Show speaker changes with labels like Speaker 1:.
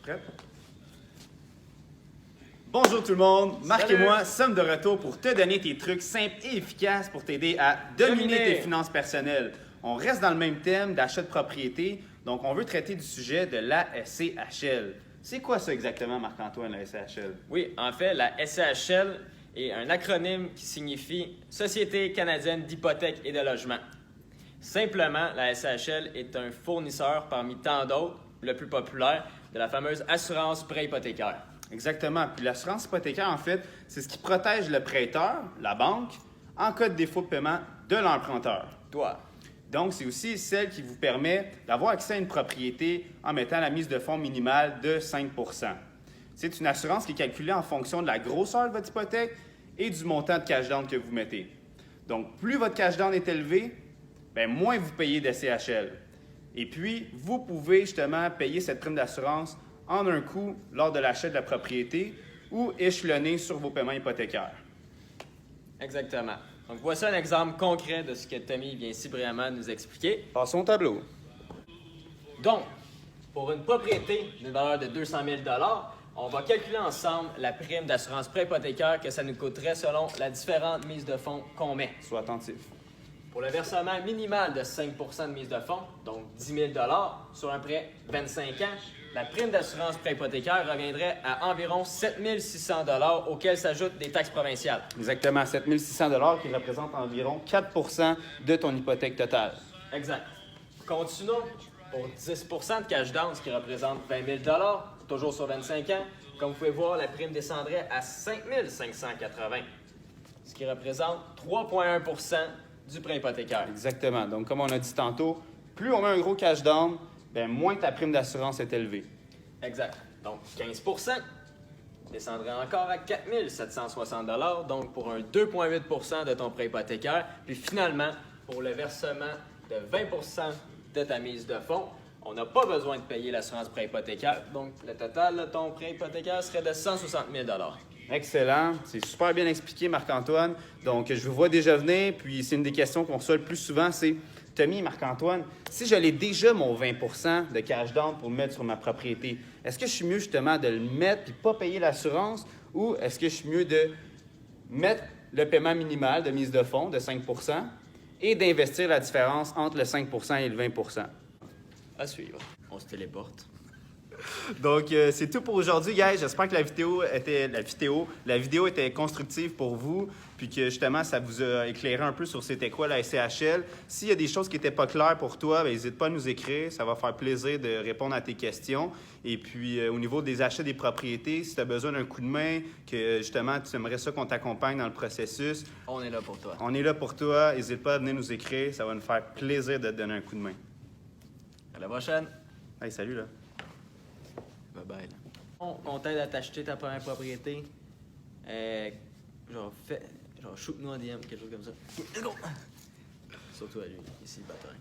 Speaker 1: Prêt? Bonjour tout le monde, Marc et moi sommes de retour pour te donner tes trucs simples et efficaces pour t'aider à dominer tes finances personnelles. On reste dans le même thème d'achat de propriété, donc on veut traiter du sujet de la SCHL. C'est quoi ça exactement, Marc-Antoine, la SCHL?
Speaker 2: Oui, en fait, la SCHL est un acronyme qui signifie Société canadienne d'hypothèque et de logement. Simplement, la SCHL est un fournisseur parmi tant d'autres, le plus populaire, de la fameuse assurance prêt hypothécaire.
Speaker 1: Exactement. Puis l'assurance hypothécaire, en fait, c'est ce qui protège le prêteur, la banque, en cas de défaut de paiement de l'emprunteur.
Speaker 2: Toi.
Speaker 1: Donc, c'est aussi celle qui vous permet d'avoir accès à une propriété en mettant la mise de fonds minimale de 5 C'est une assurance qui est calculée en fonction de la grosseur de votre hypothèque et du montant de cash down que vous mettez. Donc, plus votre cash down est élevé, bien, moins vous payez de CHL. Et puis, vous pouvez justement payer cette prime d'assurance en un coup lors de l'achat de la propriété ou échelonner sur vos paiements hypothécaires.
Speaker 2: Exactement. Donc, voici un exemple concret de ce que Tommy vient si brillamment nous expliquer.
Speaker 1: Passons au tableau.
Speaker 2: Donc, pour une propriété d'une valeur de 200 000 on va calculer ensemble la prime d'assurance prêt hypothécaire que ça nous coûterait selon la différente mise de fonds qu'on met.
Speaker 1: Sois attentif.
Speaker 2: Pour le versement minimal de 5 de mise de fonds, donc 10 000 sur un prêt 25 ans, la prime d'assurance prêt hypothécaire reviendrait à environ 7 600 auxquels s'ajoutent des taxes provinciales.
Speaker 1: Exactement, 7 600 qui représentent environ 4 de ton hypothèque totale.
Speaker 2: Exact. Continuons. Pour 10 de cash down, ce qui représente 20 000 toujours sur 25 ans, comme vous pouvez voir, la prime descendrait à 5 580 ce qui représente 3,1 du prêt hypothécaire.
Speaker 1: Exactement. Donc, comme on a dit tantôt, plus on met un gros cash down, bien, moins ta prime d'assurance est élevée.
Speaker 2: Exact. Donc, 15 descendrait encore à 4 760 donc pour un 2,8 de ton prêt hypothécaire. Puis finalement, pour le versement de 20 de ta mise de fonds, on n'a pas besoin de payer l'assurance prêt hypothécaire. Donc, le total de ton prêt hypothécaire serait de 160 000
Speaker 1: Excellent. C'est super bien expliqué, Marc-Antoine. Donc, je vous vois déjà venir. Puis, c'est une des questions qu'on reçoit le plus souvent, c'est « Tommy, Marc-Antoine, si j'allais déjà mon 20 de cash down pour le mettre sur ma propriété, est-ce que je suis mieux justement de le mettre puis pas payer l'assurance ou est-ce que je suis mieux de mettre le paiement minimal de mise de fonds de 5 et d'investir la différence entre le 5 et le 20
Speaker 2: À suivre. On se téléporte.
Speaker 1: Donc, c'est tout pour aujourd'hui, guys. J'espère que la vidéo était constructive pour vous, puis que justement, ça vous a éclairé un peu sur c'était quoi la SCHL. S'il y a des choses qui n'étaient pas claires pour toi, n'hésite pas à nous écrire. Ça va faire plaisir de répondre à tes questions. Et puis, au niveau des achats des propriétés, si tu as besoin d'un coup de main, que justement, tu aimerais ça qu'on t'accompagne dans le processus,
Speaker 2: On est là pour toi.
Speaker 1: on est là pour toi. N'hésite pas à venir nous écrire. Ça va nous faire plaisir de te donner un coup de main.
Speaker 2: À la prochaine.
Speaker 1: Hey, salut, là.
Speaker 2: Bye-bye. On t'aide à t'acheter ta première propriété. Shoot-nous en DM, quelque chose comme ça. Let's go! Surtout à lui, ici, le bâtard.